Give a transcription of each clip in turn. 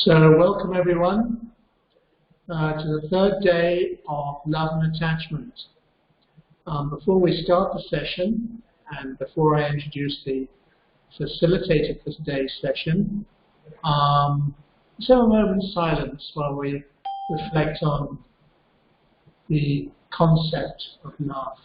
So welcome everyone to the third day of Love and Attachment. Before we start the session and before I introduce the facilitator for today's session, let's have a moment's silence while we reflect on the concept of love.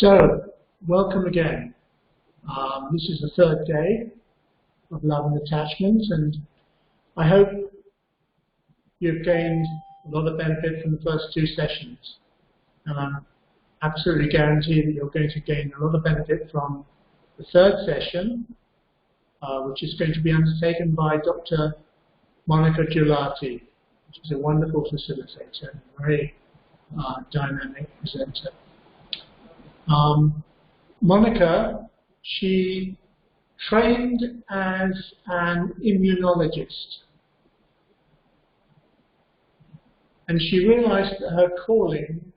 So, welcome again. This is the third day of Love and Attachment, and I hope you've gained a lot of benefit from the first two sessions. And I'm absolutely guaranteed that you're going to gain a lot of benefit from the third session, which is going to be undertaken by Dr. Monica Gulati, which is a wonderful facilitator and a very dynamic presenter. Monica, she trained as an immunologist, and she realized that her calling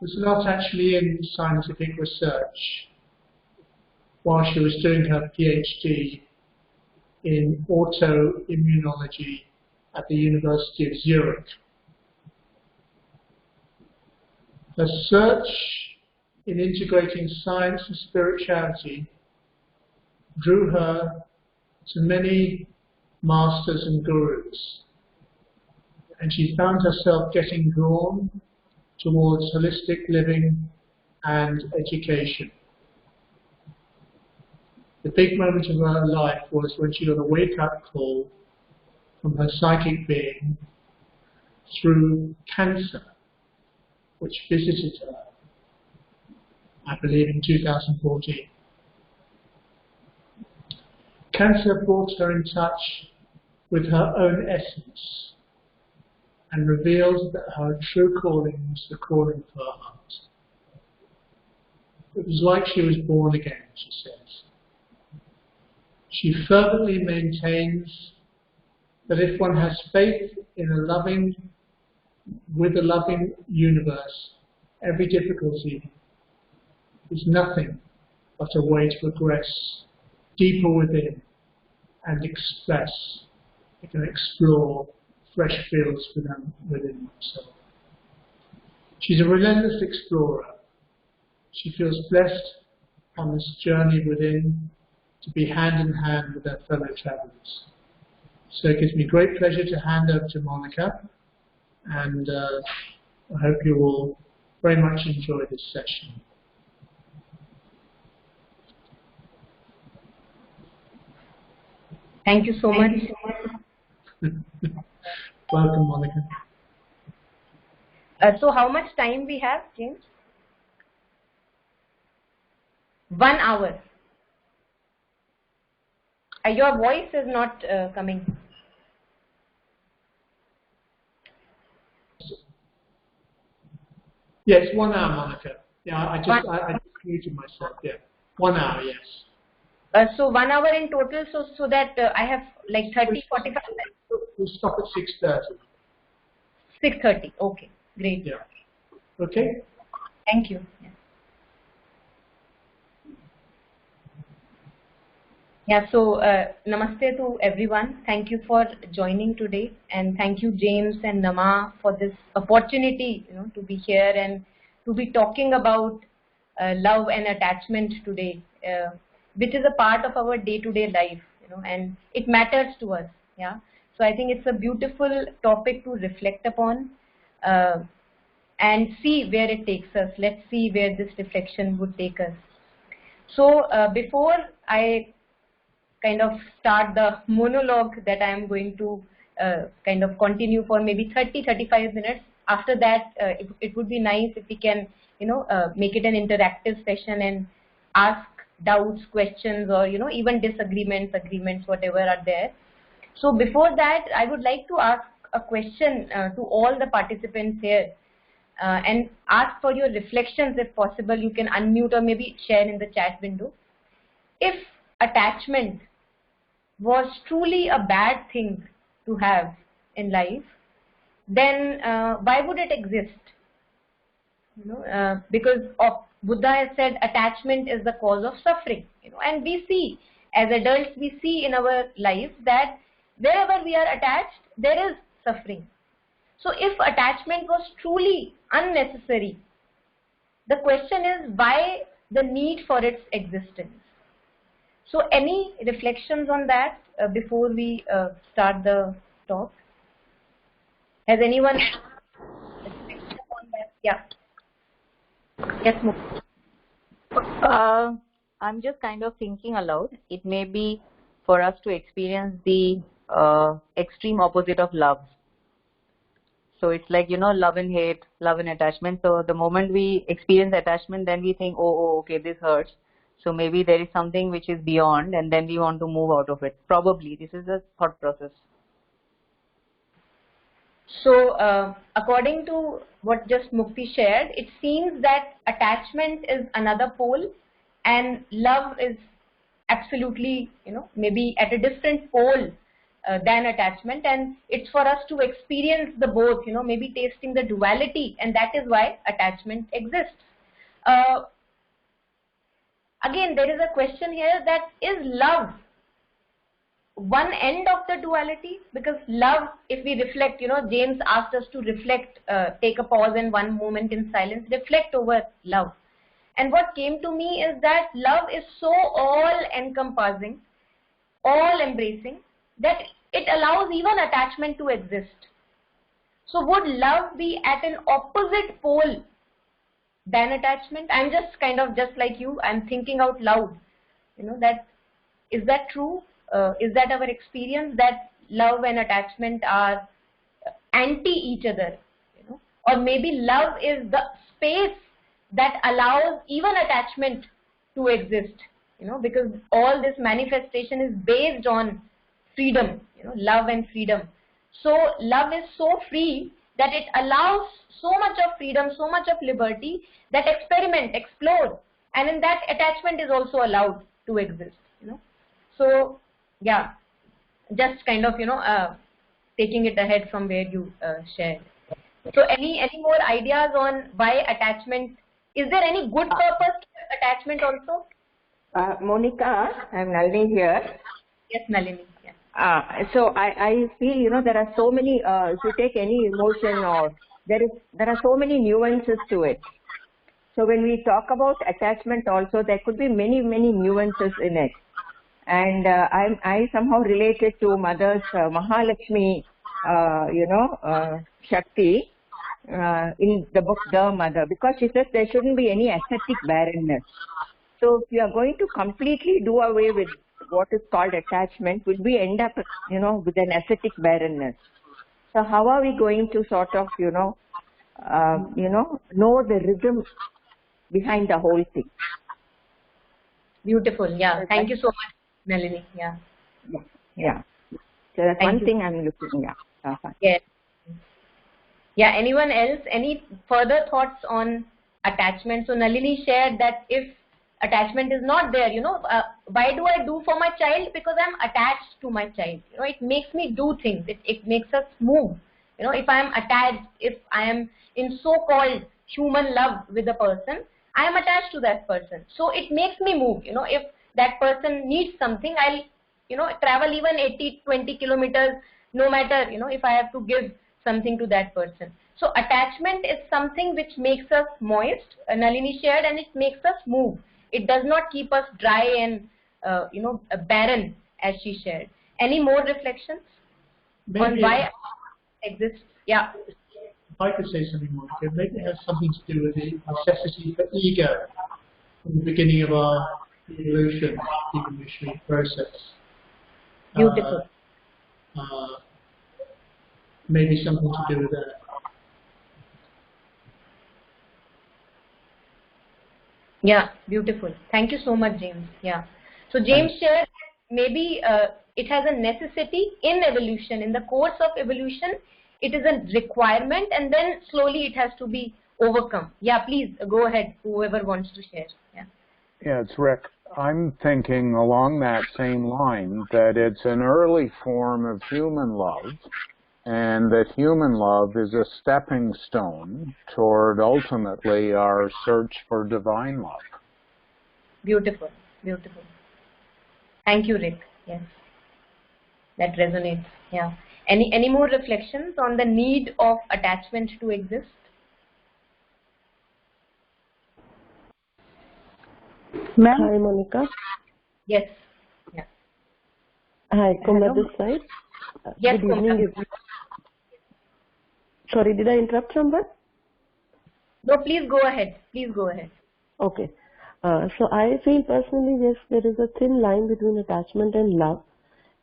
was not actually in scientific research while she was doing her PhD in autoimmunology at the University of Zurich. Her search in integrating science and spirituality drew her to many masters and gurus, and she found herself getting drawn towards holistic living and education. The big moment of her life was when she got a wake-up call from her psychic being through cancer, which visited her, I believe, in 2014. Cancer brought her in touch with her own essence and revealed that her true calling was the calling of her heart. It was like she was born again, she says. She fervently maintains that if one has faith in with a loving universe, every difficulty is nothing but a way to progress deeper within and explore fresh fields within oneself. She's a relentless explorer. She feels blessed on this journey within to be hand in hand with her fellow travelers. So it gives me great pleasure to hand over to Monica, and I hope you will very much enjoy this session. Thank you so much. Welcome, Monica. So how much time we have, James? 1 hour. Your voice is not coming. Yes, 1 hour, Monica. Yeah, I just muted myself. Yeah, 1 hour. Yes. So 1 hour in total. So that I have like 30, 45 minutes. We'll stop at 6:30. 6:30. Okay, great. Yeah. Okay. Thank you. Yeah, so namaste to everyone. Thank you for joining today, and thank you, James and NAMAH, for this opportunity, to be here and to be talking about love and attachment today, which is a part of our day-to-day life, and it matters to us. Yeah. So I think it's a beautiful topic to reflect upon. and see where it takes us. Let's see where this reflection would take us. So before I kind of start the monologue that I am going to kind of continue for maybe 30-35 minutes, after that it would be nice if we can make it an interactive session and ask doubts, questions, or even disagreements, agreements, whatever are there. So before that, I would like to ask a question to all the participants here and ask for your reflections if possible. You can unmute or maybe share in the chat window. If attachment was truly a bad thing to have in life, then why would it exist? Because Buddha has said attachment is the cause of suffering. And we see, as adults, we see in our lives that wherever we are attached, there is suffering. So if attachment was truly unnecessary, the question is why the need for its existence? So any reflections on that before we start the talk? Has anyone reflected on that? Yeah. Yes, Mukti. I'm just kind of thinking aloud. It may be for us to experience the extreme opposite of love. So it's like, love and hate, love and attachment. So the moment we experience attachment, then we think, oh, okay, this hurts. So maybe there is something which is beyond, and then we want to move out of it. Probably, this is the thought process. So according to what just Mukti shared, it seems that attachment is another pole and love is absolutely, maybe at a different pole than attachment, and it's for us to experience the both, maybe tasting the duality, and that is why attachment exists. Again, there is a question here, that is love one end of the duality? Because love, if we reflect, James asked us to reflect, take a pause and one moment in silence, reflect over love. And what came to me is that love is so all-encompassing, all-embracing, that it allows even attachment to exist. So would love be at an opposite pole than attachment? I'm just kind of just like you, I'm thinking out loud, that is that true? Is that our experience, that love and attachment are anti each other? Or maybe love is the space that allows even attachment to exist, because all this manifestation is based on freedom, love and freedom. So love is so free that it allows so much of freedom, so much of liberty, that experiment, explore, and in that attachment is also allowed to exist. So yeah, just kind of taking it ahead from where you shared. So any more ideas on why attachment? Is there any good purpose to attachment also? Monica, I'm Nalini here. Yes, Nalini. Yeah. So I feel there are so many. If you take any emotion, or there are so many nuances to it. So when we talk about attachment, also there could be many nuances in it. And I somehow related to Mother's Mahalakshmi, Shakti in the book The Mother, because she says there shouldn't be any ascetic barrenness. So if we are going to completely do away with what is called attachment, will we end up, with an ascetic barrenness? So how are we going to sort of, know the rhythm behind the whole thing? Beautiful. Yeah. Thank you so much, Nalini. Yeah. Yeah. So that's one thing I'm looking at. Yes. Yeah. Anyone else? Any further thoughts on attachment? So Nalini shared that if attachment is not there, why do I do for my child? Because I'm attached to my child. It makes me do things. It makes us move. If I am attached, if I am in so-called human love with a person, I am attached to that person. So it makes me move. If that person needs something, I'll, travel even 80-20 kilometers, no matter, if I have to give something to that person. So attachment is something which makes us moist, Nalini shared, and it makes us move. It does not keep us dry and, barren, as she shared. Any more reflections on why it exists? Yeah. I could say something more, maybe it has something to do with the necessity for ego in the beginning of our evolutionary process. Beautiful. Maybe something to do with that. Yeah, beautiful. Thank you so much, James. Yeah. So James shared maybe it has a necessity in evolution. In the course of evolution, it is a requirement, and then slowly it has to be overcome. Yeah, please go ahead, whoever wants to share. Yeah. Yeah, it's Rick. I'm thinking along that same line that it's an early form of human love, and that human love is a stepping stone toward ultimately our search for divine love. Beautiful, beautiful. Thank you, Rick. Yes, that resonates. Yeah. Any more reflections on the need of attachment to exist? Ma'am. Hi, Monica. Yes. Yeah. Hi, Kumla this side. Yes, good evening. Sorry, did I interrupt someone? No, please go ahead. Please go ahead. Okay. So I feel personally, yes, there is a thin line between attachment and love.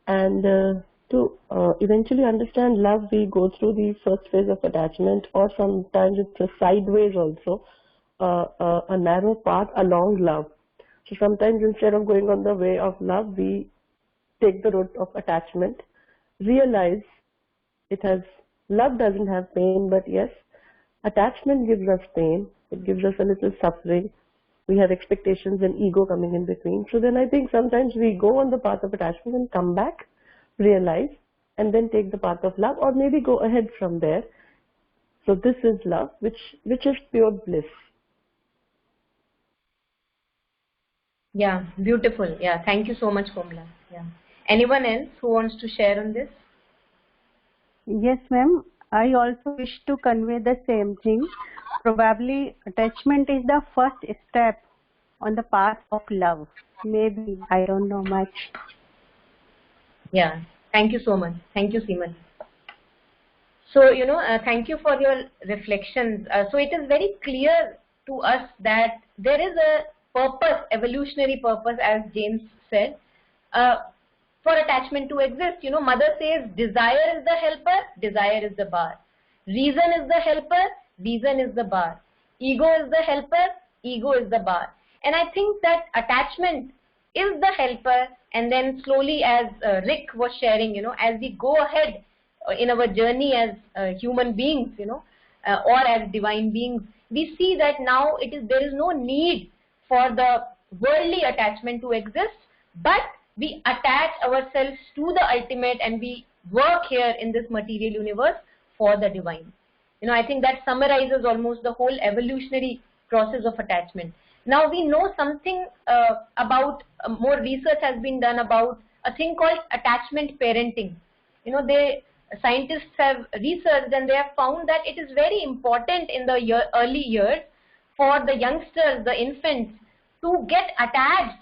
And to eventually understand love, we go through the first phase of attachment, or sometimes it's a sideways also, a narrow path along love. So sometimes instead of going on the way of love, we take the road of attachment, realize love doesn't have pain, but yes, attachment gives us pain. It gives us a little suffering. We have expectations and ego coming in between. So then I think sometimes we go on the path of attachment and come back, realize, and then take the path of love, or maybe go ahead from there. So this is love, which is pure bliss. Yeah, beautiful. Yeah, thank you so much, Komla. Yeah. Anyone else who wants to share on this? Yes, ma'am. I also wish to convey the same thing. Probably attachment is the first step on the path of love. Maybe, I don't know much. Yeah, thank you so much. Thank you, Seeman. So, thank you for your reflections. So it is very clear to us that there is a purpose, evolutionary purpose, as James said, for attachment to exist. Mother says desire is the helper, desire is the bar. Reason is the helper, reason is the bar. Ego is the helper, ego is the bar. And I think that attachment is the helper, and then slowly, as Rick was sharing, as we go ahead in our journey as human beings, or as divine beings, we see that now there is no need for the worldly attachment to exist, but we attach ourselves to the ultimate, and we work here in this material universe for the divine. I think that summarizes almost the whole evolutionary process of attachment. Now we know something about, more research has been done about a thing called attachment parenting. Scientists have researched, and they have found that it is very important in the early years for the youngsters, the infants, to get attached,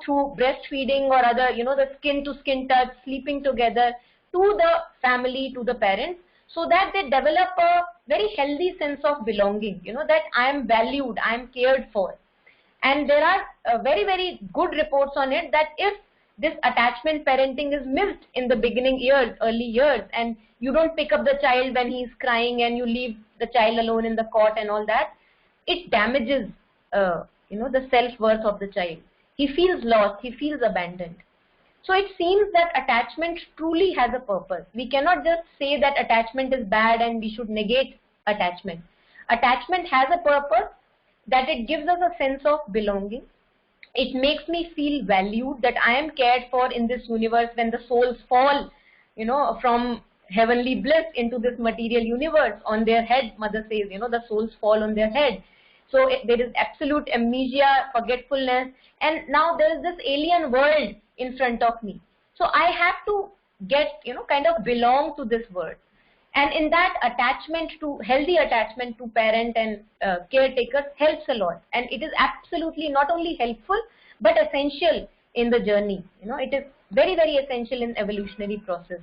through breastfeeding or other, the skin to skin touch, sleeping together, to the family, to the parents, so that they develop a very healthy sense of belonging, that I am valued, I am cared for. And there are very, very good reports on it, that if this attachment parenting is missed in the beginning years, early years, and you don't pick up the child when he's crying and you leave the child alone in the cot and all that, it damages, the self-worth of the child. He feels lost, he feels abandoned. So it seems that attachment truly has a purpose. We cannot just say that attachment is bad and we should negate attachment. Attachment has a purpose, that it gives us a sense of belonging. It makes me feel valued, that I am cared for in this universe. When the souls fall, from heavenly bliss into this material universe, on their head, Mother says, the souls fall on their head. So there is absolute amnesia, forgetfulness, and now there is this alien world in front of me. So I have to get, kind of belong to this world. And in that, healthy attachment to parent and caretakers helps a lot. And it is absolutely not only helpful, but essential in the journey. It is very, very essential in evolutionary process.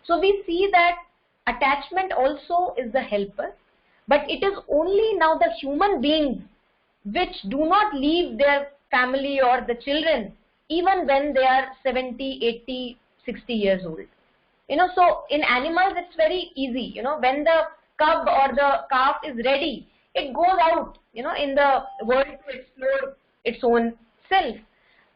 So we see that attachment also is the helper. But it is only now the human beings which do not leave their family or the children even when they are 70, 80, 60 years old. So in animals it's very easy. When the cub or the calf is ready, it goes out, in the world to explore its own self.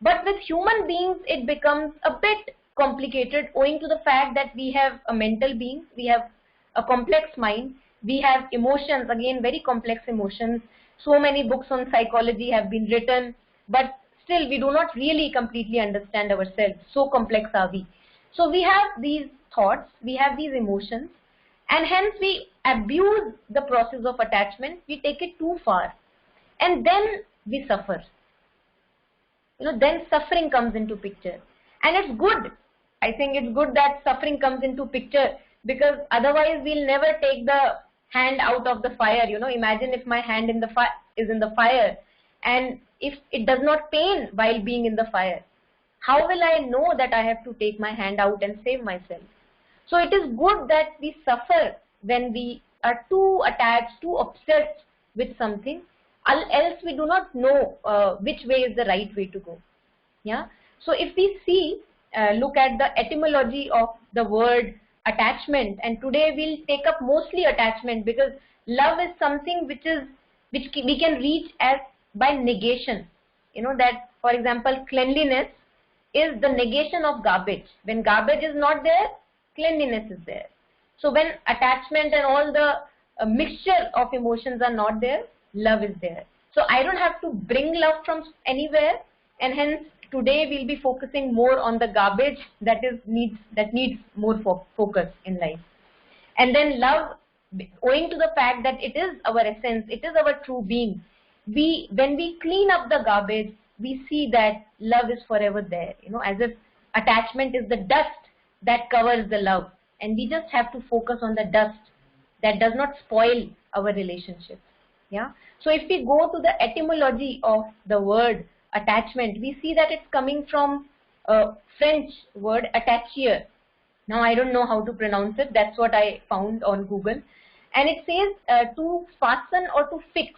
But with human beings, it becomes a bit complicated owing to the fact that we have a mental being, we have a complex mind, we have emotions, again very complex emotions. So many books on psychology have been written, but still we do not really completely understand ourselves. So complex are we. So we have these thoughts, we have these emotions, and hence we abuse the process of attachment, we take it too far, and then we suffer. Then suffering comes into picture. And it's good. I think it's good that suffering comes into picture, because otherwise we'll never take the hand out of the fire. Imagine if my hand is in the fire, and if it does not pain while being in the fire, how will I know that I have to take my hand out and save myself? So it is good that we suffer when we are too attached, too obsessed with something, else we do not know which way is the right way to go. Yeah. So if we see, look at the etymology of the word attachment, and today we'll take up mostly attachment, because love is something which we can reach as by negation. That, for example, cleanliness is the negation of garbage. When garbage is not there, cleanliness is there. So when attachment and all the mixture of emotions are not there, love is there. So I don't have to bring love from anywhere, and hence today we'll be focusing more on the garbage that needs more focus in life. And then love, owing to the fact that it is our essence, it is our true being, when we clean up the garbage, we see that love is forever there, as if attachment is the dust that covers the love, and we just have to focus on the dust that does not spoil our relationships. Yeah. So if we go to the etymology of the word attachment, we see that it's coming from a French word attacher. Now I don't know how to pronounce it, that's what I found on Google, and it says to fasten or to fix,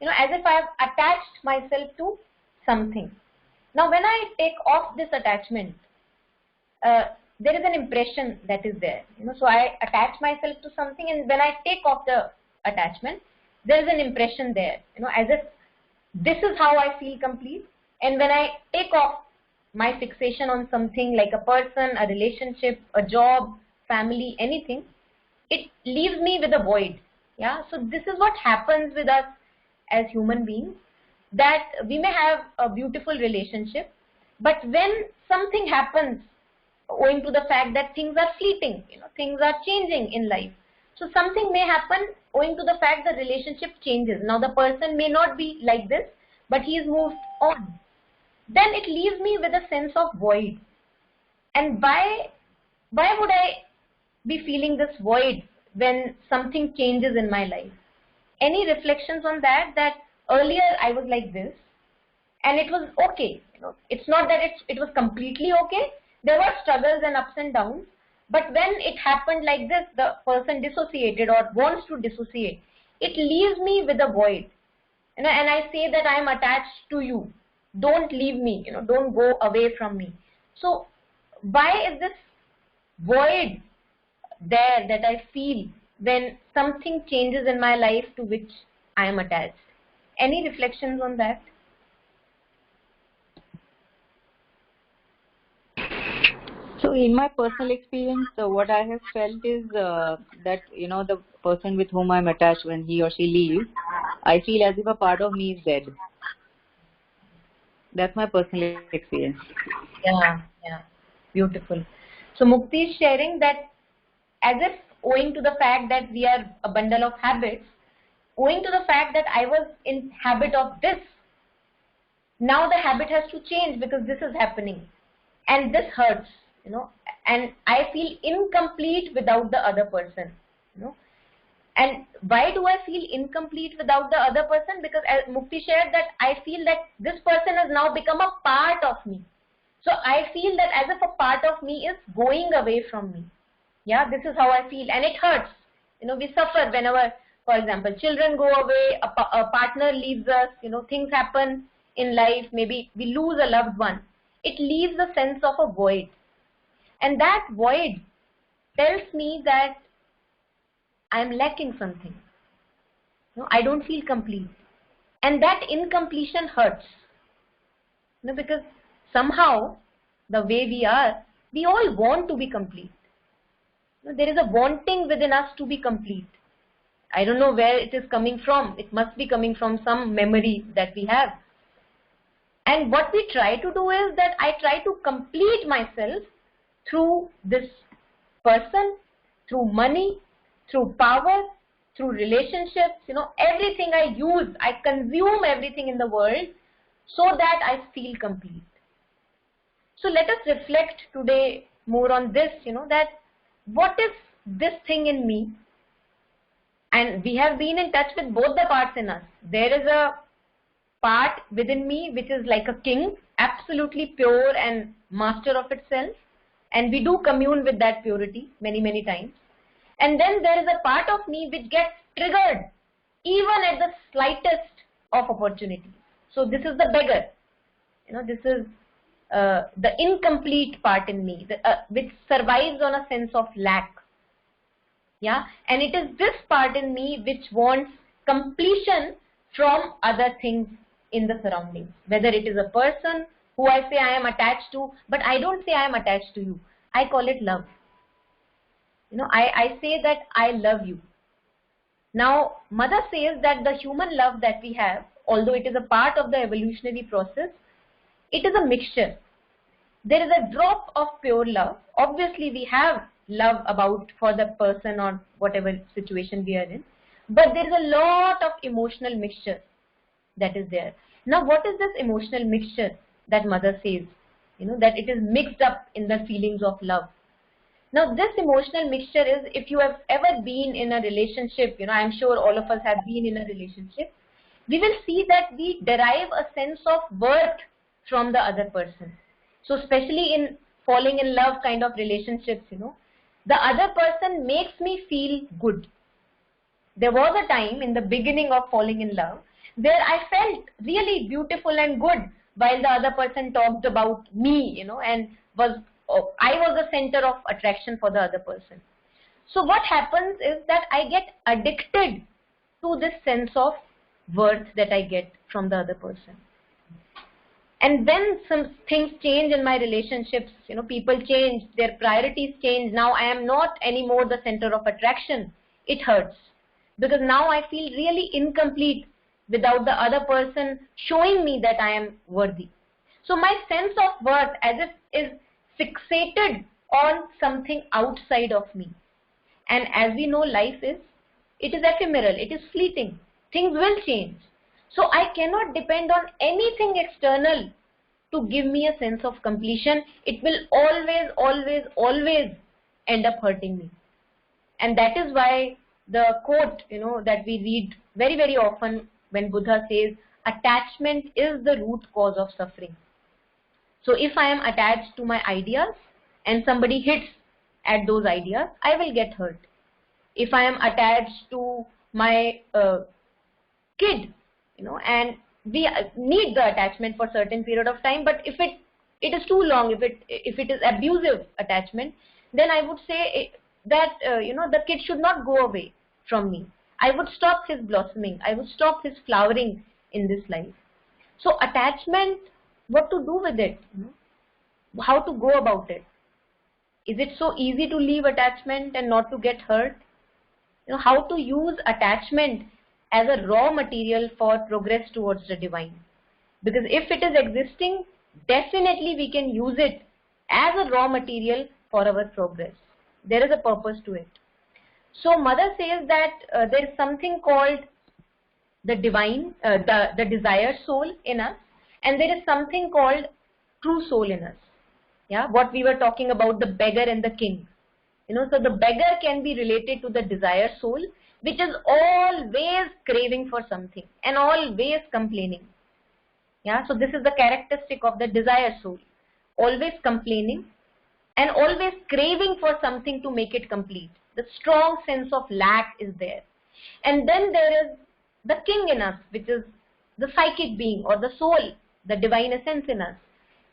as if I have attached myself to something. Now when I take off this attachment, there is an impression that is there. So I attach myself to something, and when I take off the attachment, there is an impression there, as if this is how I feel complete. And when I take off my fixation on something like a person, a relationship, a job, family, anything, it leaves me with a void. Yeah. So this is what happens with us as human beings, that we may have a beautiful relationship, but when something happens, owing to the fact that things are fleeting, things are changing in life. So something may happen owing to the fact the relationship changes. Now the person may not be like this, but he is moved on. Then it leaves me with a sense of void. And why would I be feeling this void when something changes in my life? Any reflections on that? That earlier I was like this, and it was okay. It's not that it was completely okay. There were struggles and ups and downs, but when it happened like this, the person dissociated or wants to dissociate, it leaves me with a void. And I say that I am attached to you. Don't leave me, don't go away from me. So why is this void there that I feel when something changes in my life to which I am attached? Any reflections on that? So in my personal experience, what I have felt is that, the person with whom I'm attached, when he or she leaves, I feel as if a part of me is dead. That's my personal experience. Yeah, beautiful. So Mukti is sharing that as if owing to the fact that we are a bundle of habits, owing to the fact that I was in habit of this, now the habit has to change because this is happening, and this hurts, and I feel incomplete without the other person, And why do I feel incomplete without the other person? Because as Mukti shared that I feel that this person has now become a part of me. So I feel that as if a part of me is going away from me. Yeah, this is how I feel, and it hurts. We suffer whenever For example, children go away, a partner leaves us, things happen in life, maybe we lose a loved one. It leaves a sense of a void. And that void tells me that I'm lacking something. I don't feel complete. And that incompletion hurts. Because somehow, the way we are, we all want to be complete. There is a wanting within us to be complete. I don't know where it is coming from. It must be coming from some memory that we have. And what we try to do is that I try to complete myself through this person, through money, through power, through relationships, everything I use, I consume everything in the world so that I feel complete. So let us reflect today more on this, that what is this thing in me? And we have been in touch with both the parts in us. There is a part within me which is like a king, absolutely pure and master of itself. And we do commune with that purity many, many times. And then there is a part of me which gets triggered even at the slightest of opportunity. So this is the beggar. This is the incomplete part in me, which survives on a sense of lack. Yeah, and it is this part in me which wants completion from other things in the surroundings. Whether it is a person who I say I am attached to, but I don't say I am attached to you. I call it love. I say that I love you. Now, Mother says that the human love that we have, although it is a part of the evolutionary process, it is a mixture. There is a drop of pure love. Obviously, we have love for the person or whatever situation we are in. But there is a lot of emotional mixture that is there. Now, what is this emotional mixture that Mother says? That it is mixed up in the feelings of love. Now, this emotional mixture is, if you have ever been in a relationship, I am sure all of us have been in a relationship, we will see that we derive a sense of worth from the other person. So, especially in falling in love kind of relationships, the other person makes me feel good. There was a time in the beginning of falling in love where I felt really beautiful and good while the other person talked about me, and I was the center of attraction for the other person. So what happens is that I get addicted to this sense of worth that I get from the other person. And then some things change in my relationships, people change, their priorities change. Now I am not anymore the center of attraction. It hurts because now I feel really incomplete without the other person showing me that I am worthy. So my sense of worth as if is fixated on something outside of me. And as we know, life is, it is ephemeral, it is fleeting. Things will change. So I cannot depend on anything external to give me a sense of completion. It will always, always, always end up hurting me. And that is why the quote, that we read very, very often when Buddha says, attachment is the root cause of suffering. So if I am attached to my ideas and somebody hits at those ideas, I will get hurt. If I am attached to my kid, and we need the attachment for a certain period of time, but if it is too long, if it is abusive attachment, then I would say that the kid should not go away from me. I would stop his blossoming. I would stop his flowering in this life. So attachment, what to do with it? How to go about it? Is it so easy to leave attachment and not to get hurt? How to use attachment as a raw material for progress towards the divine. Because if it is existing, definitely we can use it as a raw material for our progress. There is a purpose to it. So Mother says that there is something called the divine, the desire soul in us, and there is something called true soul in us. Yeah, what we were talking about, the beggar and the king. So the beggar can be related to the desire soul, which is always craving for something and always complaining. Yeah, so this is the characteristic of the desire soul. Always complaining and always craving for something to make it complete. The strong sense of lack is there. And then there is the king in us, which is the psychic being or the soul, the divine essence in us,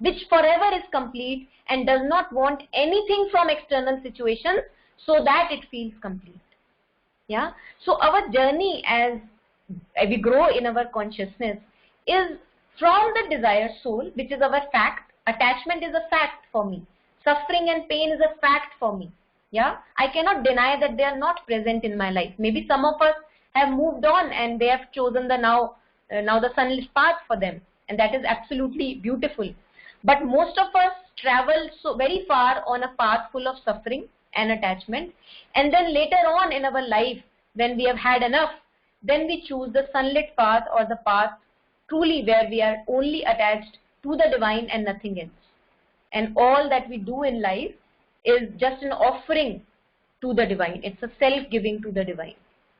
which forever is complete and does not want anything from external situations so that it feels complete. Yeah. So our journey as we grow in our consciousness is from the desire soul, which is our fact. Attachment is a fact for me. Suffering and pain is a fact for me. Yeah. I cannot deny that they are not present in my life. Maybe some of us have moved on and they have chosen the now the sunlit path for them, and that is absolutely beautiful. But most of us travel so very far on a path full of suffering and attachment, and then later on in our life, when we have had enough, then we choose the sunlit path or the path truly where we are only attached to the divine and nothing else. And all that we do in life is just an offering to the divine. It's a self-giving to the divine.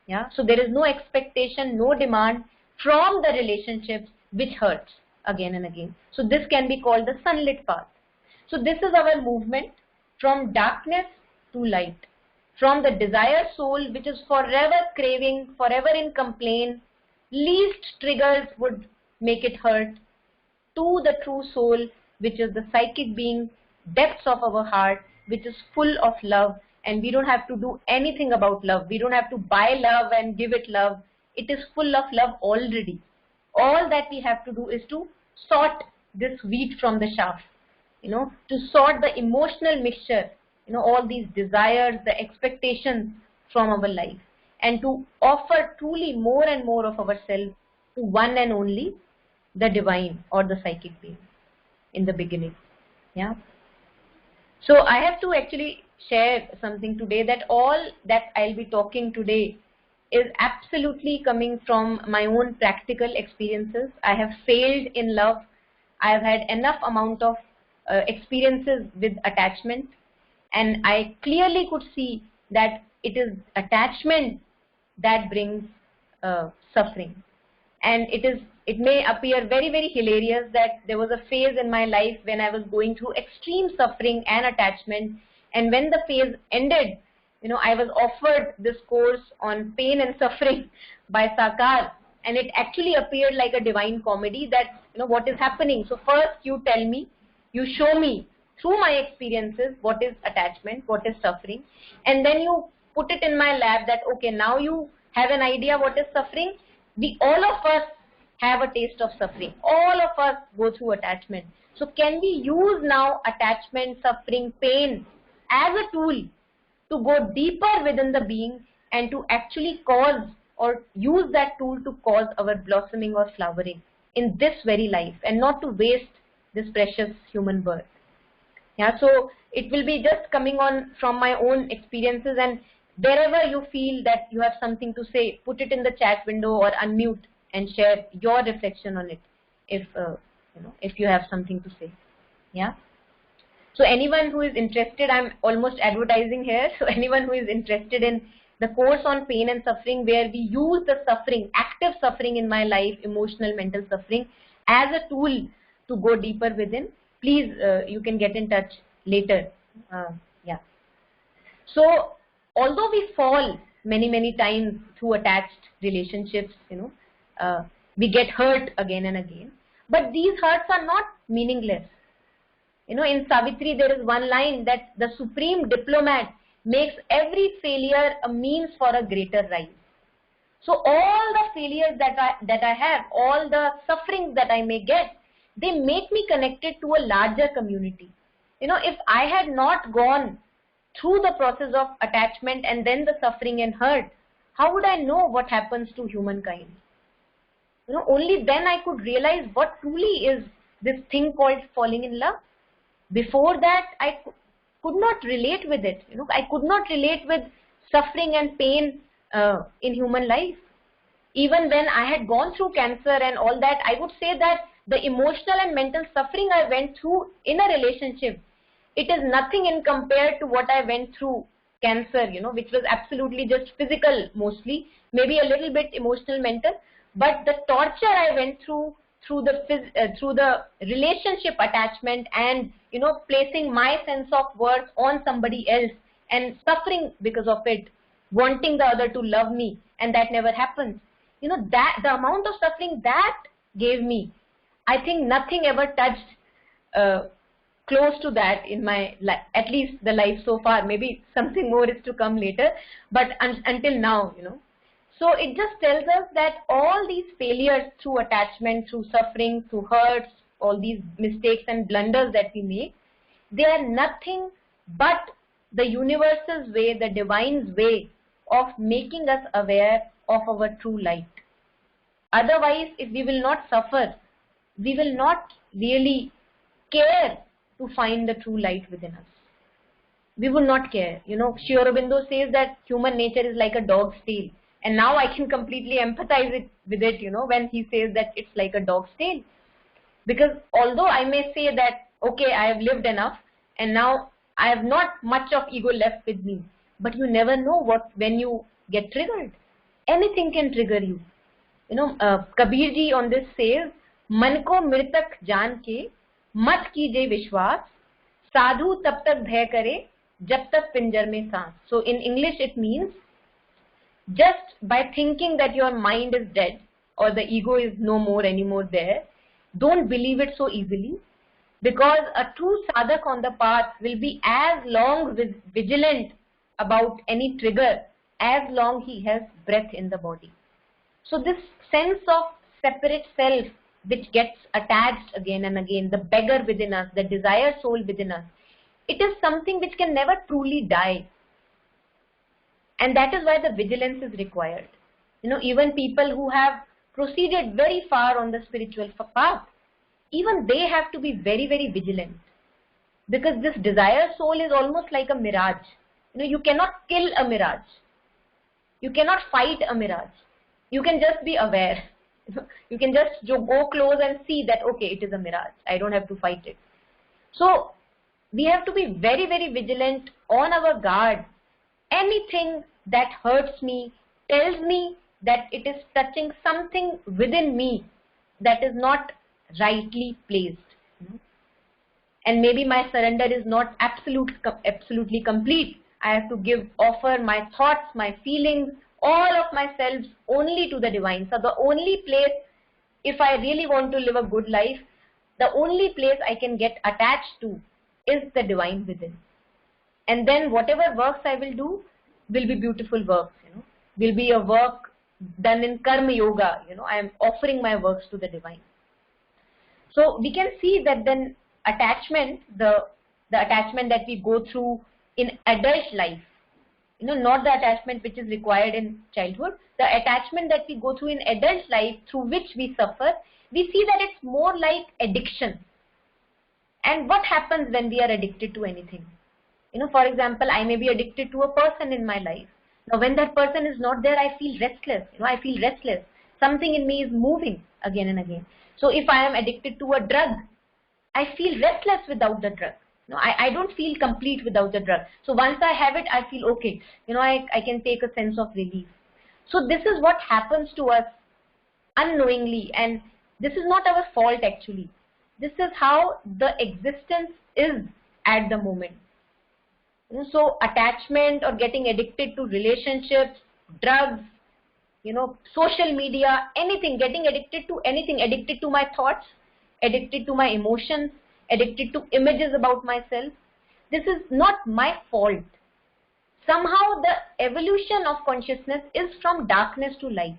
Yeah. So there is no expectation, no demand from the relationships which hurts again and again. So this can be called the sunlit path. So this is our movement from darkness to light, from the desire soul which is forever craving, forever in complaint, least triggers would make it hurt, to the true soul which is the psychic being, depths of our heart, which is full of love, and we don't have to do anything about love. We don't have to buy love and give it love. It is full of love already. All that we have to do is to sort this wheat from the chaff, to sort the emotional mixture, all these desires, the expectations from our life, and to offer truly more and more of ourselves to one and only the divine or the psychic being in the beginning. Yeah. So I have to actually share something today, that all that I'll be talking today is absolutely coming from my own practical experiences. I have failed in love. I have had enough amount of experiences with attachment, and I clearly could see that it is attachment that brings suffering. And it may appear very, very hilarious that there was a phase in my life when I was going through extreme suffering and attachment, and when the phase ended, I was offered this course on pain and suffering by Sakar, and it actually appeared like a divine comedy that, what is happening. So first you tell me, you show me through my experiences what is attachment, what is suffering, and then you put it in my lap that, okay, now you have an idea what is suffering. All of us have a taste of suffering. All of us go through attachment. So can we use now attachment, suffering, pain as a tool to go deeper within the being and to actually cause or use that tool to cause our blossoming or flowering in this very life, and not to waste this precious human birth. Yeah, so it will be just coming on from my own experiences, and wherever you feel that you have something to say, put it in the chat window or unmute and share your reflection on it if you have something to say. Yeah. So anyone who is interested, I'm almost advertising here, so anyone who is interested in the course on pain and suffering, where we use the suffering, active suffering in my life, emotional, mental suffering, as a tool to go deeper within, please, you can get in touch later. Yeah. So although we fall many, many times through attached relationships, we get hurt again and again, but these hurts are not meaningless. In Savitri there is one line that the supreme diplomat makes every failure a means for a greater rise. So all the failures that I have, all the sufferings that I may get, they make me connected to a larger community. If I had not gone through the process of attachment and then the suffering and hurt, how would I know what happens to humankind? Only then I could realize what truly is this thing called falling in love. Before that, I could not relate with it. I could not relate with suffering and pain in human life. Even when I had gone through cancer and all that, I would say that the emotional and mental suffering I went through in a relationship, it is nothing in compared to what I went through cancer, which was absolutely just physical mostly, maybe a little bit emotional, mental, but the torture I went through the relationship attachment and, placing my sense of worth on somebody else and suffering because of it, wanting the other to love me and that never happens. You know, that the amount of suffering that gave me, I think nothing ever touched close to that in my life, at least the life so far. Maybe something more is to come later, but until now, you know. So it just tells us that all these failures through attachment, through suffering, through hurts, all these mistakes and blunders that we make, they are nothing but the universe's way, the divine's way of making us aware of our true light. Otherwise, if we will not suffer, we will not really care to find the true light within us. We will not care. You know, Sri Aurobindo says that human nature is like a dog's tail. And now I can completely empathize with it, you know, when he says that it's like a dog's tail. Because although I may say that, okay, I have lived enough and now I have not much of ego left with me, but you never know when you get triggered. Anything can trigger you. You know, Kabir ji on this says, मन को मृतक जान के मत कीजिए विश्वास, साधु तब तक भय करे जब तक पिंजर में सांस. So in English it means, just by thinking that your mind is dead or the ego is no more anymore there, don't believe it so easily, because a true sadhak on the path will be as long vigilant about any trigger as long he has breath in the body. So this sense of separate self which gets attached again and again, the beggar within us, the desire soul within us, it is something which can never truly die. And that is why the vigilance is required. You know, even people who have proceeded very far on the spiritual path, even they have to be very, very vigilant. Because this desire soul is almost like a mirage. You know, you cannot kill a mirage. You cannot fight a mirage. You can just be aware. You can just go close and see that, okay, it is a mirage. I don't have to fight it. So we have to be very, very vigilant, on our guard. Anything that hurts me, tells me that it is touching something within me that is not rightly placed. And maybe my surrender is not absolutely complete. I have to offer my thoughts, my feelings, all of myself only to the divine. So the only place, if I really want to live a good life, the only place I can get attached to is the divine within. And then whatever works I will do will be beautiful works, you know, will be a work done in karma yoga, you know, I am offering my works to the divine. So we can see that then attachment, the attachment that we go through in adult life, you know, not the attachment which is required in childhood, the attachment that we go through in adult life through which we suffer, we see that it's more like addiction. And what happens when we are addicted to anything? You know, for example, I may be addicted to a person in my life. Now, when that person is not there, I feel restless. You know, I feel restless. Something in me is moving again and again. So if I am addicted to a drug, I feel restless without the drug. You know, I don't feel complete without the drug. So once I have it, I feel okay. You know, I can take a sense of relief. So this is what happens to us unknowingly, and this is not our fault actually. This is how the existence is at the moment. You know, so attachment or getting addicted to relationships, drugs, you know, social media, anything, getting addicted to anything, addicted to my thoughts, addicted to my emotions, addicted to images about myself. This is not my fault. Somehow the evolution of consciousness is from darkness to light.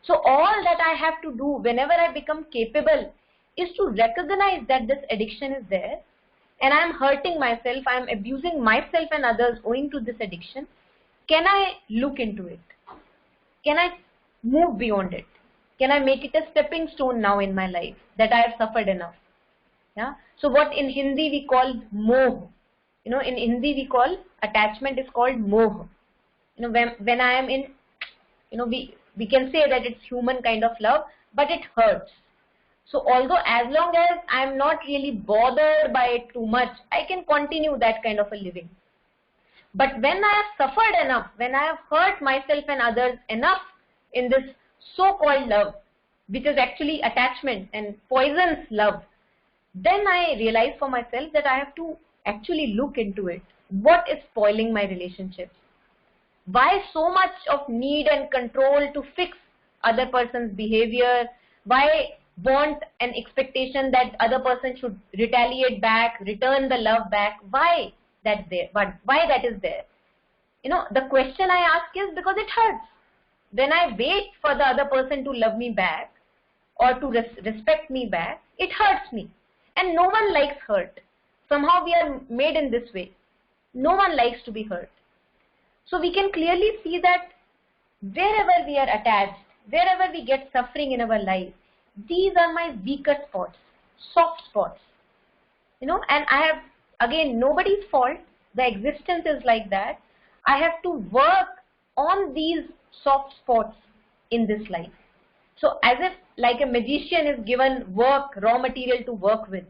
So all that I have to do whenever I become capable is to recognize that this addiction is there and I am hurting myself, I am abusing myself and others owing to this addiction. Can I look into it? Can I move beyond it? Can I make it a stepping stone now in my life that I have suffered enough? Yeah. So what in Hindi we call moh. You know, in Hindi we call attachment is called moh. You know, when I am in, you know, we can say that it's human kind of love, but it hurts. So although as long as I am not really bothered by it too much, I can continue that kind of a living. But when I have suffered enough, when I have hurt myself and others enough in this so-called love, which is actually attachment and poisons love, then I realize for myself that I have to actually look into it. What is spoiling my relationships? Why so much of need and control to fix other person's behavior? Why want an expectation that other person should retaliate back, return the love back? Why that there? Why that is there? The question I ask is because it hurts. When I wait for the other person to love me back or to respect me back, it hurts me. And no one likes hurt. Somehow we are made in this way. No one likes to be hurt. So we can clearly see that wherever we are attached, wherever we get suffering in our life, these are my weaker spots, soft spots. And I have, again, nobody's fault. The existence is like that. I have to work on these soft spots in this life. So as if like a magician is given work, raw material to work with.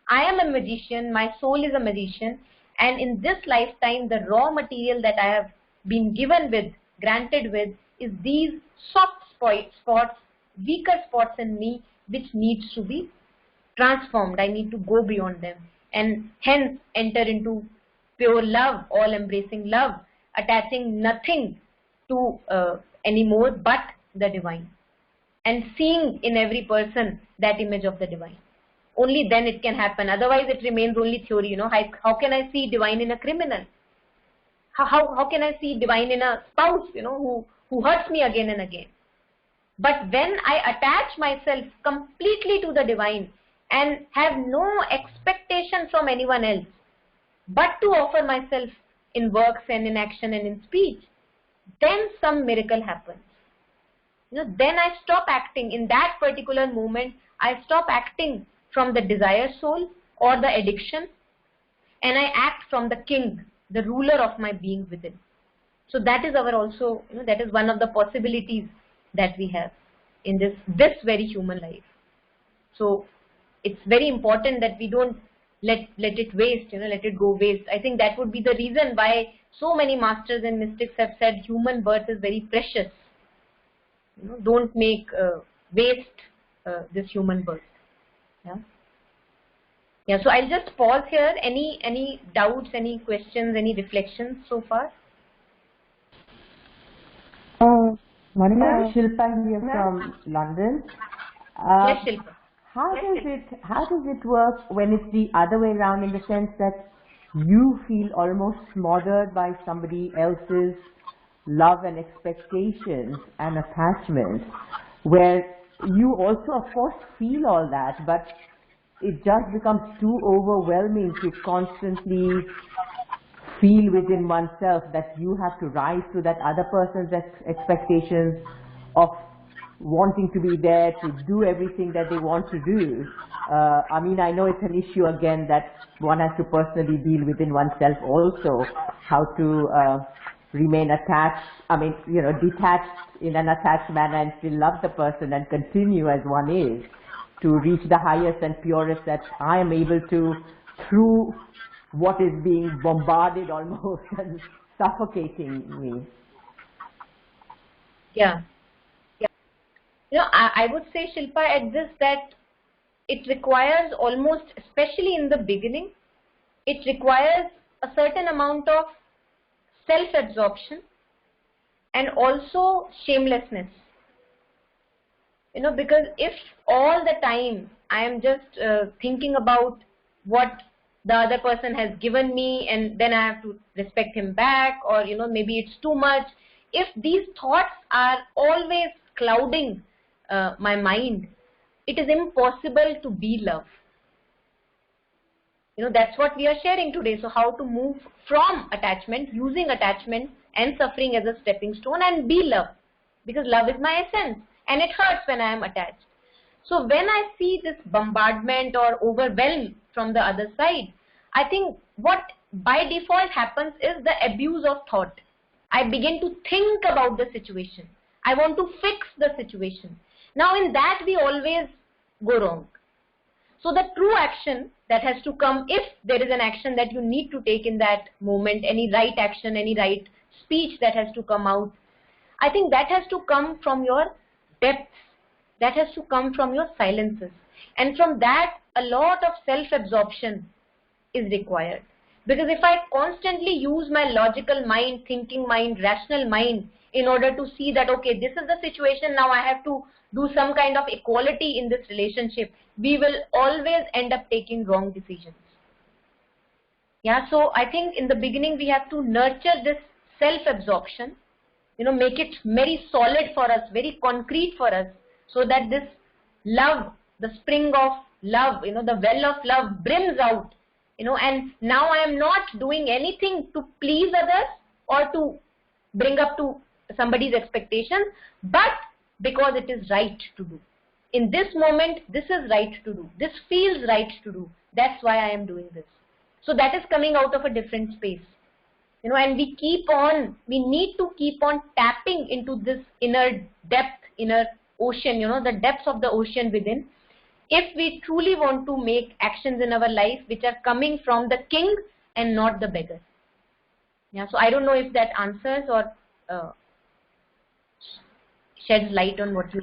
I am a magician, my soul is a magician, and in this lifetime the raw material that I have been given with, granted with, is these soft spots, weaker spots in me, which needs to be transformed. I need to go beyond them and hence enter into pure love, all embracing love, attaching nothing to anymore but the divine, and seeing in every person that image of the divine. Only then it can happen. Otherwise it remains only theory. How can I see divine in a criminal? How can I see divine in a spouse, who hurts me again and again? But when I attach myself completely to the divine and have no expectation from anyone else, but to offer myself in works and in action and in speech, then some miracle happens. Then I stop acting. In that particular moment, I stop acting from the desire soul or the addiction, and I act from the king, the ruler of my being within. So that is our also, that is one of the possibilities that we have in this very human life. So it's very important that we don't let it waste, let it go waste. I think that would be the reason why so many masters and mystics have said human birth is very precious. Don't make waste this human birth. Yeah. So I'll just pause here. Any doubts, any questions, any reflections so far? Monica, Shilpa here from London. Yes, Shilpa. How does it work when it's the other way around, in the sense that you feel almost smothered by somebody else's love and expectations and attachment, where you also of course feel all that, but it just becomes too overwhelming to constantly feel within oneself that you have to rise to that other person's expectations of wanting to be there to do everything that they want to do. I mean, I know it's an issue again that one has to personally deal within oneself also, how to remain attached, detached in an attached manner and still love the person and continue as one is, to reach the highest and purest that I am able to through what is being bombarded almost and suffocating me. Yeah. I would say, Shilpa, at this, that it requires almost, especially in the beginning, it requires a certain amount of self-absorption and also shamelessness. Because if all the time I am just thinking about what the other person has given me and then I have to respect him back, or maybe it's too much, if these thoughts are always clouding my mind, it is impossible to be love. That's what we are sharing today. So how to move from attachment, using attachment and suffering as a stepping stone, and be love, because love is my essence and it hurts when I am attached. So when I see this bombardment or overwhelm from the other side, I think what by default happens is the abuse of thought. I begin to think about the situation. I want to fix the situation. Now in that we always go wrong. So the true action that has to come, if there is an action that you need to take in that moment, any right action, any right speech that has to come out, I think that has to come from your depths, that has to come from your silences. And from that, a lot of self-absorption is required. Because if I constantly use my logical mind, thinking mind, rational mind in order to see that, okay, this is the situation, now I have to do some kind of equality in this relationship, we will always end up taking wrong decisions. Yeah, so I think in the beginning we have to nurture this self-absorption, make it very solid for us, very concrete for us, so that this love, the spring of love, the well of love brims out, and now I am not doing anything to please others or to bring up to somebody's expectations, but because it is right to do. In this moment, this is right to do. This feels right to do. That's why I am doing this. So that is coming out of a different space. And we need to keep on tapping into this inner depth, inner ocean, the depths of the ocean within, if we truly want to make actions in our life which are coming from the king and not the beggar. Yeah, so I don't know if that answers or sheds light on what you.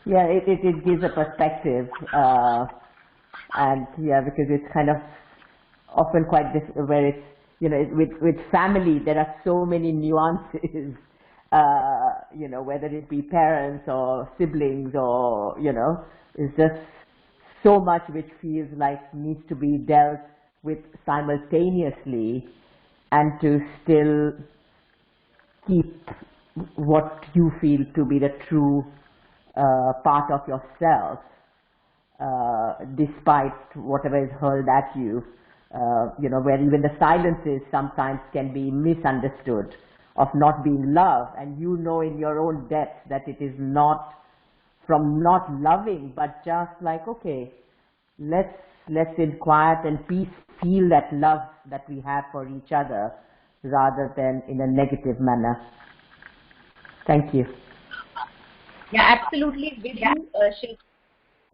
Yeah, it gives a perspective, and yeah, because it's kind of often quite where it's, with family there are so many nuances, whether it be parents or siblings or, it's just so much which feels like needs to be dealt with simultaneously, and to still keep what you feel to be the true part of yourself, despite whatever is hurled at you, where even the silences sometimes can be misunderstood of not being loved, and in your own depth that it is not from not loving, but just like, okay, let's in quiet and peace feel that love that we have for each other, rather than in a negative manner. Thank you. Yeah, absolutely with you, Shilpa.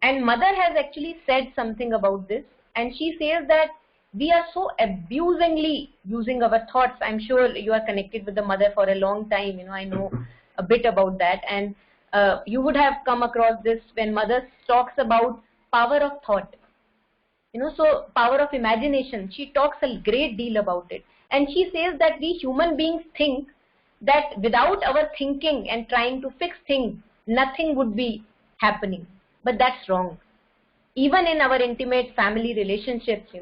And Mother has actually said something about this, and she says that we are so abusingly using our thoughts. I'm sure you are connected with the Mother for a long time. I know a bit about that, and you would have come across this when Mother talks about power of thought. So power of imagination. She talks a great deal about it, and she says that we human beings think that without our thinking and trying to fix things, nothing would be happening. But that's wrong. Even in our intimate family relationships,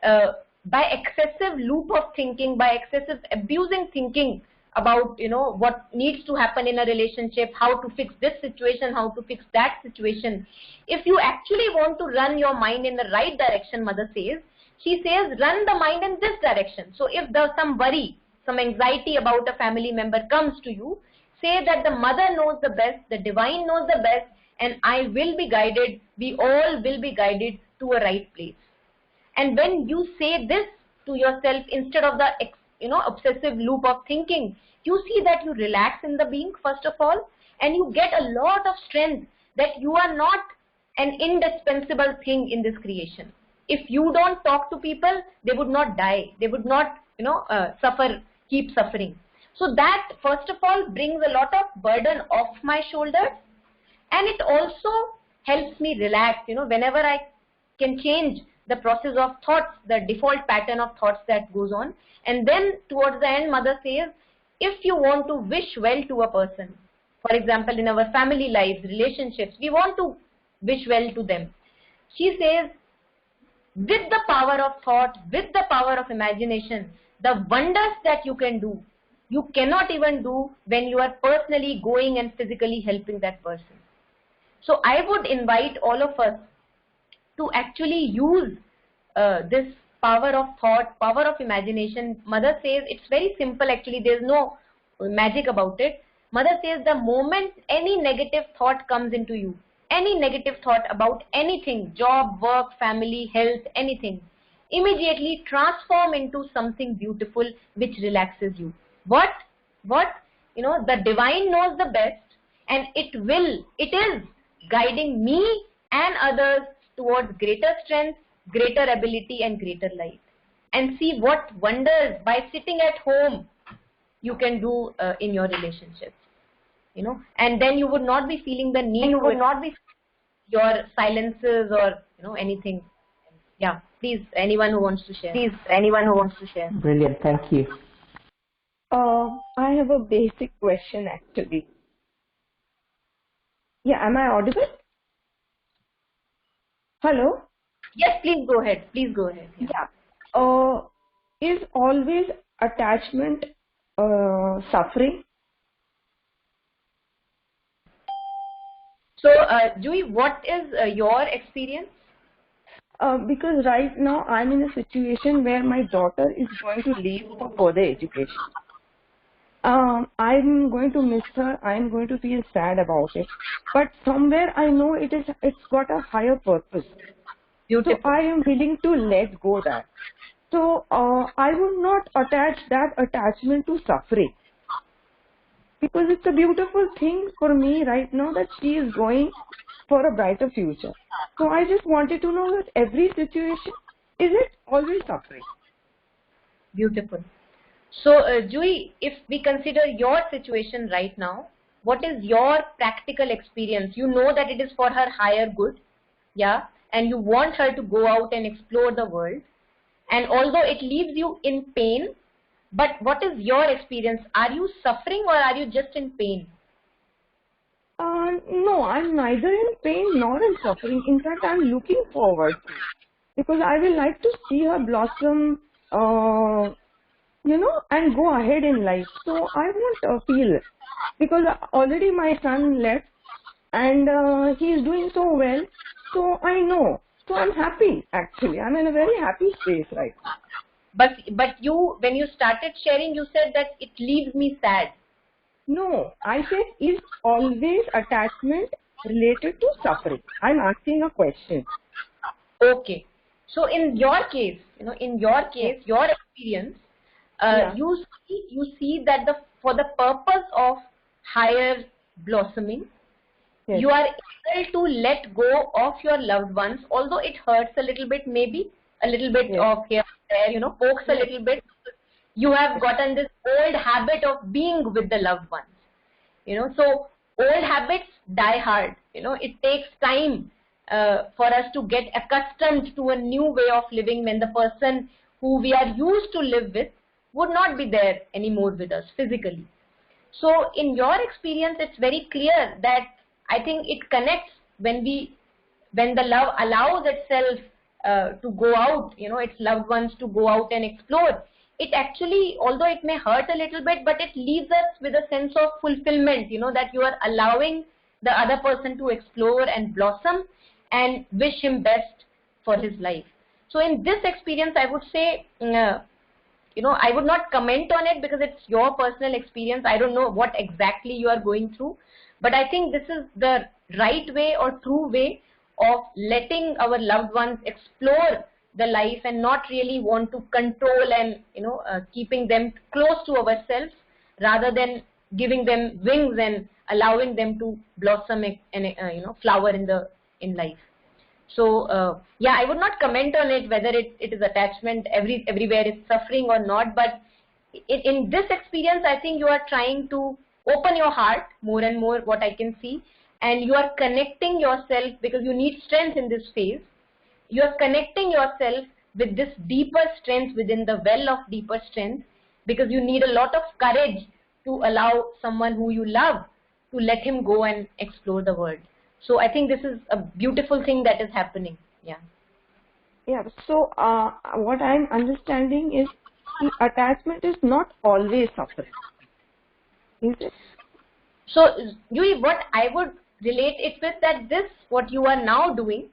by excessive loop of thinking, by excessive abusing thinking about, what needs to happen in a relationship, how to fix this situation, how to fix that situation. If you actually want to run your mind in the right direction, Mother says, she says, run the mind in this direction. So if there's some worry, some anxiety about a family member comes to you, say that the Mother knows the best, the divine knows the best, and I will be guided, we all will be guided to a right place. And when you say this to yourself instead of the obsessive loop of thinking, you see that you relax in the being, first of all, and you get a lot of strength that you are not an indispensable thing in this creation. If you don't talk to people, they would not die. They would not, keep suffering. So that, first of all, brings a lot of burden off my shoulders, and it also helps me relax, whenever I can change the process of thoughts, the default pattern of thoughts that goes on. And then towards the end, Mother says, if you want to wish well to a person, for example, in our family lives, relationships, we want to wish well to them. She says, with the power of thought, with the power of imagination, the wonders that you can do, you cannot even do when you are personally going and physically helping that person. So I would invite all of us to actually use this power of thought, power of imagination. Mother says it's very simple actually, there's no magic about it. Mother says the moment any negative thought comes into you, any negative thought about anything, job, work, family, health, anything, immediately transform into something beautiful which relaxes you. What? The divine knows the best, and it is guiding me and others towards greater strength, greater ability, and greater light. And see what wonders by sitting at home you can do in your relationships. And then you would not be feeling the need to your silences or anything. Yeah, please, anyone who wants to share. Brilliant, thank you. I have a basic question actually. Yeah, am I audible? Hello? Yes, please go ahead. Please go ahead. Yeah. Yeah. Is always attachment suffering? So, Jui, what is your experience? Because right now I'm in a situation where my daughter is going to leave for further education. I'm going to miss her. I'm going to feel sad about it. But somewhere I know it's got a higher purpose. Beautiful. So I am willing to let go that. So I would not attach that attachment to suffering. Because it's a beautiful thing for me right now that she is going for a brighter future. So I just wanted to know that every situation, is it always suffering? Beautiful. So, Jui, if we consider your situation right now, what is your practical experience? You know that it is for her higher good, yeah, and you want her to go out and explore the world. And although it leaves you in pain, but what is your experience? Are you suffering or are you just in pain? No, I'm neither in pain nor in suffering. In fact, I'm looking forward because I will like to see her blossom, and go ahead in life. So I won't feel it because already my son left and he is doing so well. So I know. So I'm happy actually. I'm in a very happy space right now. But you, when you started sharing, you said that it leaves me sad. No, I said is always attachment related to suffering. I'm asking a question. Okay. So in your case, your experience, you see that for the purpose of higher blossoming, you are able to let go of your loved ones, although it hurts a little bit, maybe a little bit of here and there, pokes a little bit. You have gotten this old habit of being with the loved ones. So old habits die hard. It takes time for us to get accustomed to a new way of living when the person who we are used to live with would not be there anymore with us physically. So in your experience, it's very clear that I think it connects when the love allows itself to go out, its loved ones to go out and explore. It actually, although it may hurt a little bit, but it leaves us with a sense of fulfillment, that you are allowing the other person to explore and blossom and wish him best for his life. So in this experience, I would say, I would not comment on it because it's your personal experience. I don't know what exactly you are going through, but I think this is the right way or true way of letting our loved ones explore the life and not really want to control and keeping them close to ourselves rather than giving them wings and allowing them to blossom and flower in life. So I would not comment on it whether it is attachment everywhere it's suffering or not, but in this experience I think you are trying to open your heart more and more, what I can see, and you are connecting yourself because you need strength in this phase. You are connecting yourself with this deeper strength within the well of deeper strength because you need a lot of courage to allow someone who you love to let him go and explore the world. So I think this is a beautiful thing that is happening. Yeah. Yeah. So what I'm understanding is the attachment is not always suffering. Is it? So Yui, what I would relate it with that this, what you are now doing,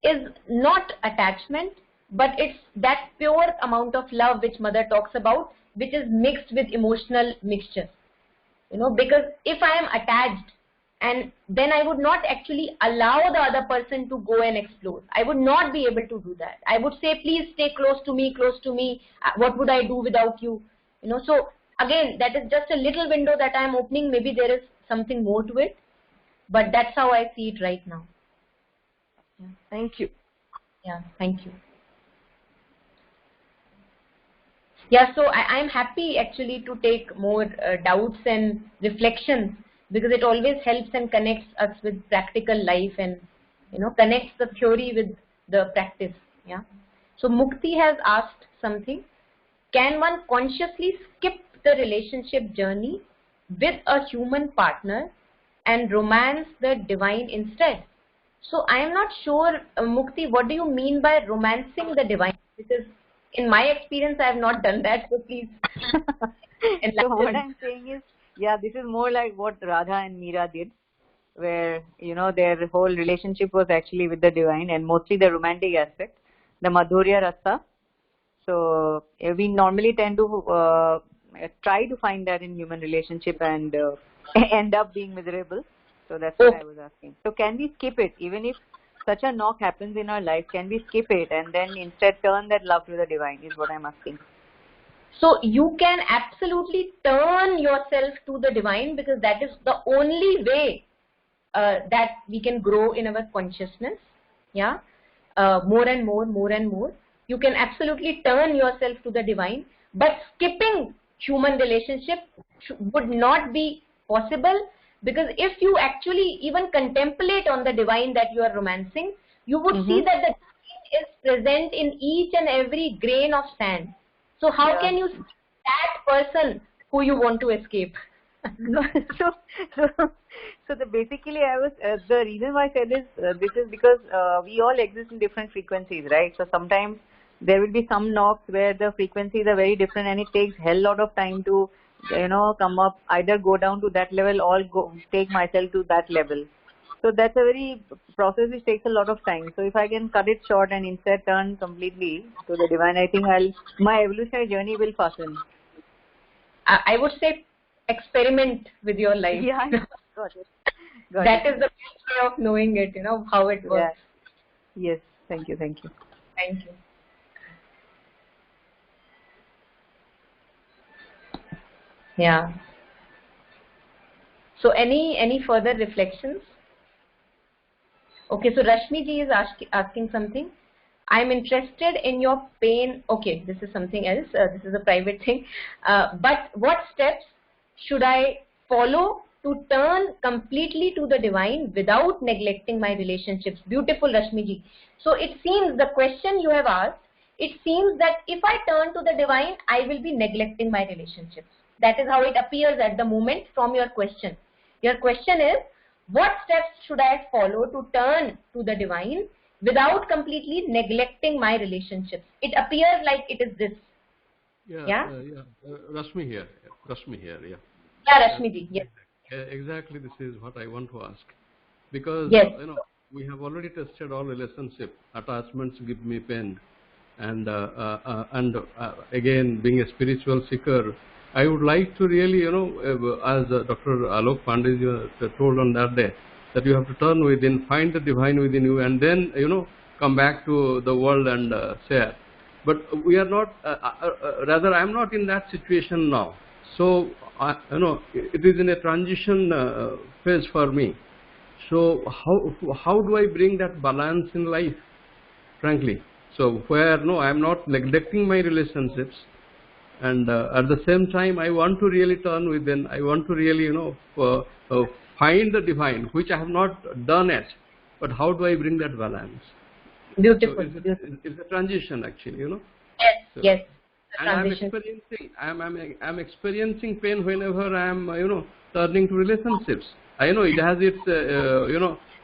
is not attachment, but it's that pure amount of love which Mother talks about, which is mixed with emotional mixture. Because if I am attached, and then I would not actually allow the other person to go and explore. I would not be able to do that. I would say, please stay close to me. What would I do without you? So again, that is just a little window that I am opening. Maybe there is something more to it, but that's how I see it right now. Yeah. Thank you. Yeah, thank you. Yeah, so I'm happy actually to take more doubts and reflections because it always helps and connects us with practical life and connects the theory with the practice. Yeah. So Mukti has asked something. Can one consciously skip the relationship journey with a human partner and romance the divine instead? So I am not sure, Mukti, what do you mean by romancing the divine? Because in my experience, I have not done that. So please. So what I'm saying is, yeah, this is more like what Radha and Meera did, where, their whole relationship was actually with the divine and mostly the romantic aspect, the Madhurya Rasa. So we normally tend to try to find that in human relationship and end up being miserable. So that's what I was asking. So can we skip it? Even if such a knock happens in our life, can we skip it and then instead turn that love to the divine is what I'm asking. So you can absolutely turn yourself to the divine, because that is the only way that we can grow in our consciousness. Yeah, more and more, more and more. You can absolutely turn yourself to the divine, but skipping human relationship would not be possible, because if you actually even contemplate on the divine that you are romancing, you would see that the divine is present in each and every grain of sand. So how can you see that person who you want to escape? Basically, I was the reason why I said this is because we all exist in different frequencies, right? So sometimes there will be some knocks where the frequencies are very different, and it takes hell lot of time to come up, either go down to that level or take myself to that level. So that's a very process which takes a lot of time. So if I can cut it short and instead turn completely to the divine, I think my evolutionary journey will fasten. I would say experiment with your life. Yeah, got it. That is the best way of knowing it, how it works. Yeah. Yes, thank you. Thank you. Yeah. So any further reflections? Okay, so Rashmi ji is asking something. I'm interested in your pain. Okay, this is something else. This is a private thing. But what steps should I follow to turn completely to the divine without neglecting my relationships? Beautiful, Rashmi ji. So it seems the question you have asked, it seems that if I turn to the divine, I will be neglecting my relationships. That is how it appears at the moment from your question. Your question is, what steps should I follow to turn to the divine without completely neglecting my relationships? It appears like it is this. Yeah. Rashmi here. Yeah. Yeah, Rashmi ji. Yes. Exactly. This is what I want to ask, because we have already tested all relationship. Attachments give me pain, and again, being a spiritual seeker, I would like to really, as Dr. Alok Pandey told on that day, that you have to turn within, find the divine within you, and then, come back to the world and share. But we are not, rather I am not in that situation now. So, it is in a transition phase for me. So, how do I bring that balance in life, frankly? So, where, I am not neglecting my relationships, and at the same time, I want to really turn within. I want to really, find the divine, which I have not done yet. But how do I bring that balance? Beautiful. So it's a transition, actually, Yes. So, yes. And I'm experiencing pain whenever I am, turning to relationships. I know it has its,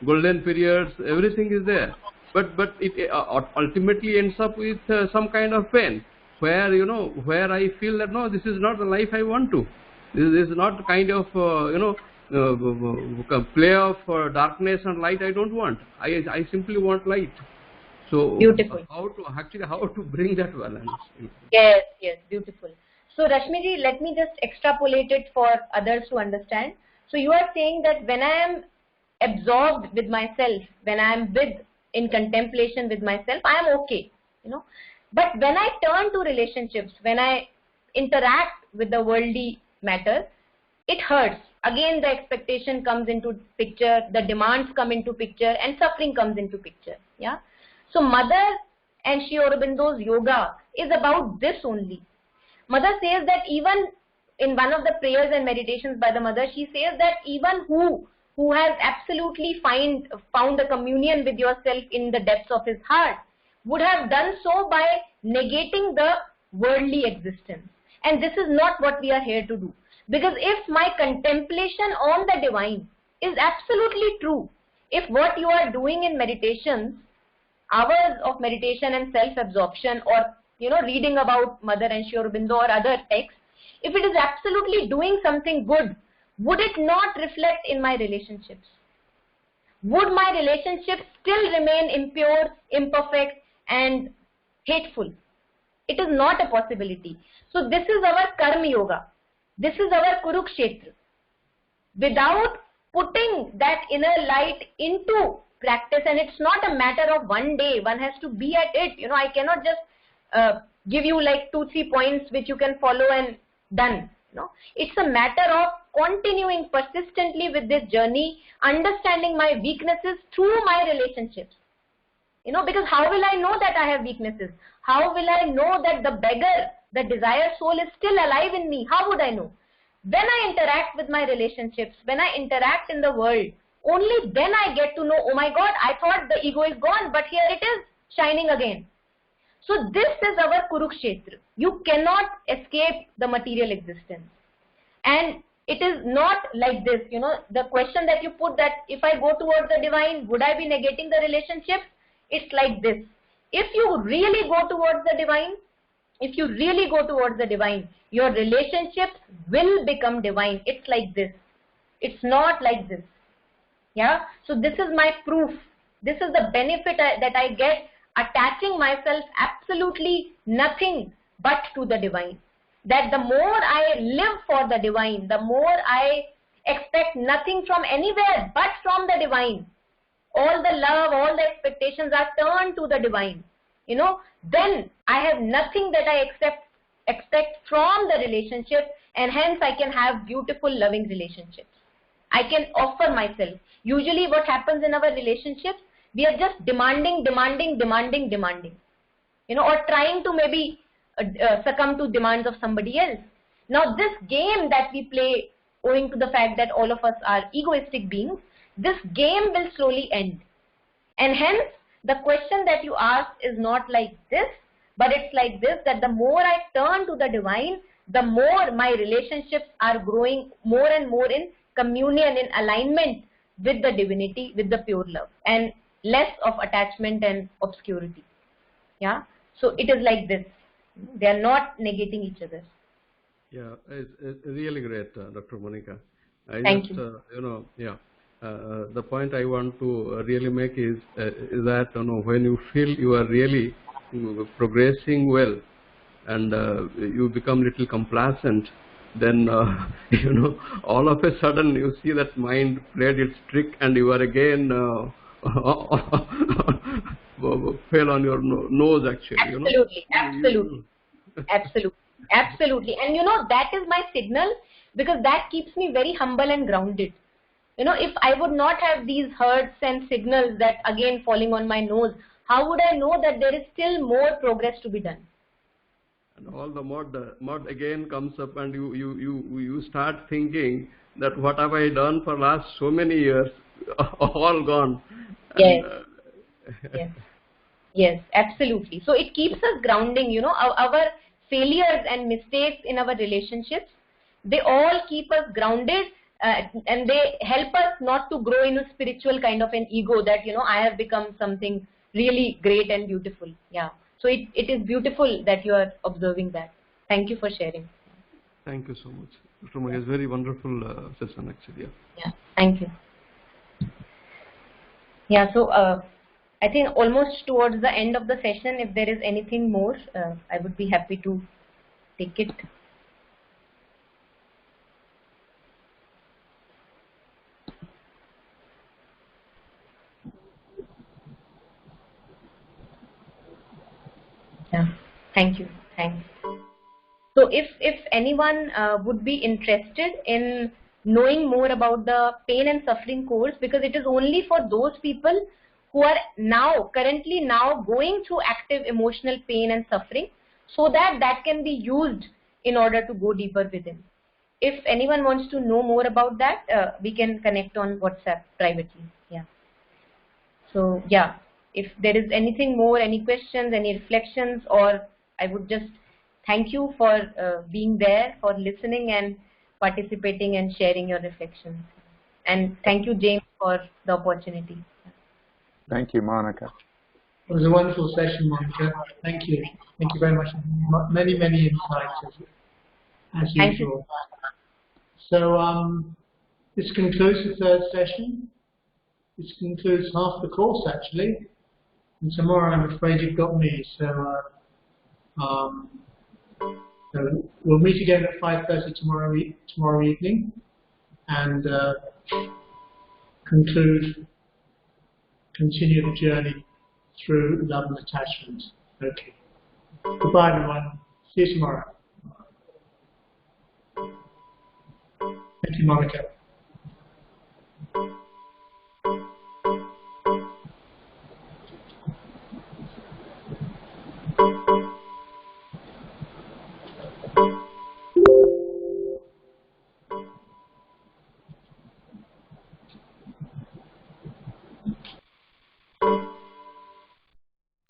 golden periods. Everything is there, but it ultimately ends up with some kind of pain, where where I feel that no, this is not the life I want to. This is not kind of play of darkness and light I don't want. I simply want light. So beautiful. How to bring that balance? Yes, beautiful. So Rashmi ji, let me just extrapolate it for others to understand. So you are saying that when I am absorbed with myself, when I am in contemplation with myself, I am okay, But when I turn to relationships, when I interact with the worldly matter, it hurts. Again, the expectation comes into picture, the demands come into picture, and suffering comes into picture. Yeah. So Mother and Sri Aurobindo's yoga is about this only. Mother says that even in one of the prayers and meditations by the Mother, she says that even who who has absolutely found a communion with yourself in the depths of his heart, would have done so by negating the worldly existence. And this is not what we are here to do. Because if my contemplation on the divine is absolutely true, if what you are doing in meditations, hours of meditation and self-absorption, or reading about Mother and Sri Aurobindo or other texts, if it is absolutely doing something good, would it not reflect in my relationships? Would my relationships still remain impure, imperfect, and hateful? It is not a possibility. So this is our Karma Yoga. This is our Kurukshetra. Without putting that inner light into practice, and it's not a matter of one day, one has to be at it. I cannot just give you like 2-3 points which you can follow and done. It's a matter of continuing persistently with this journey, understanding my weaknesses through my relationships. Because how will I know that I have weaknesses? How will I know that the beggar, the desire soul is still alive in me? How would I know? When I interact with my relationships, when I interact in the world, only then I get to know, oh my God, I thought the ego is gone, but here it is, shining again. So this is our Kurukshetra. You cannot escape the material existence. And it is not like this, the question that you put, that if I go towards the divine, would I be negating the relationships? It's like this. If you really go towards the divine, your relationships will become divine. It's like this. It's not like this. Yeah. So this is my proof. This is the benefit that I get attaching myself absolutely nothing but to the divine. That the more I live for the divine, the more I expect nothing from anywhere but from the divine. All the love, all the expectations are turned to the divine. Then I have nothing that I expect from the relationship, and hence I can have beautiful loving relationships. I can offer myself. Usually what happens in our relationships, we are just demanding, or trying to maybe succumb to demands of somebody else. Now this game that we play, owing to the fact that all of us are egoistic beings, this game will slowly end. And hence, the question that you ask is not like this, but it's like this, that the more I turn to the divine, the more my relationships are growing more and more in communion, in alignment with the divinity, with the pure love, and less of attachment and obscurity. Yeah. So it is like this. They are not negating each other. Yeah, it's really great, Dr. Monica. Thank you. The point I want to really make is that when you feel you are really progressing well, and you become little complacent, then all of a sudden you see that mind played its trick, and you are again fell on your nose, actually. Absolutely. And that is my signal, because that keeps me very humble and grounded. If I would not have these hurts and signals that again falling on my nose, how would I know that there is still more progress to be done? And all the mud again comes up, and you start thinking that what have I done for last so many years, all gone. Yes. Yes, absolutely. So it keeps us grounding, our failures and mistakes in our relationships, they all keep us grounded, and they help us not to grow in a spiritual kind of an ego that, I have become something really great and beautiful. Yeah. So it is beautiful that you are observing that. Thank you for sharing. Thank you so much. Dr. Monica, it's very wonderful session, actually. Yeah. Thank you. Yeah. So I think almost towards the end of the session, if there is anything more, I would be happy to take it. Yeah. Thank you. Thanks. So if anyone would be interested in knowing more about the pain and suffering course, because it is only for those people who are currently going through active emotional pain and suffering, so that can be used in order to go deeper within. if anyone wants to know more about that, we can connect on WhatsApp privately. Yeah. So yeah, if there is anything more, any questions, any reflections, or I would just thank you for being there, for listening and participating and sharing your reflections. And thank you, James, for the opportunity. Thank you, Monica. It was a wonderful session, Monica. Thank you. Thank you very much. Many, many insights as usual. So this concludes the third session. This concludes half the course, actually. And tomorrow, I'm afraid you've got me. So we'll meet again at 5:30 tomorrow evening, and continue the journey through love and attachment. Okay. Goodbye, everyone. See you tomorrow. Thank you, Monica.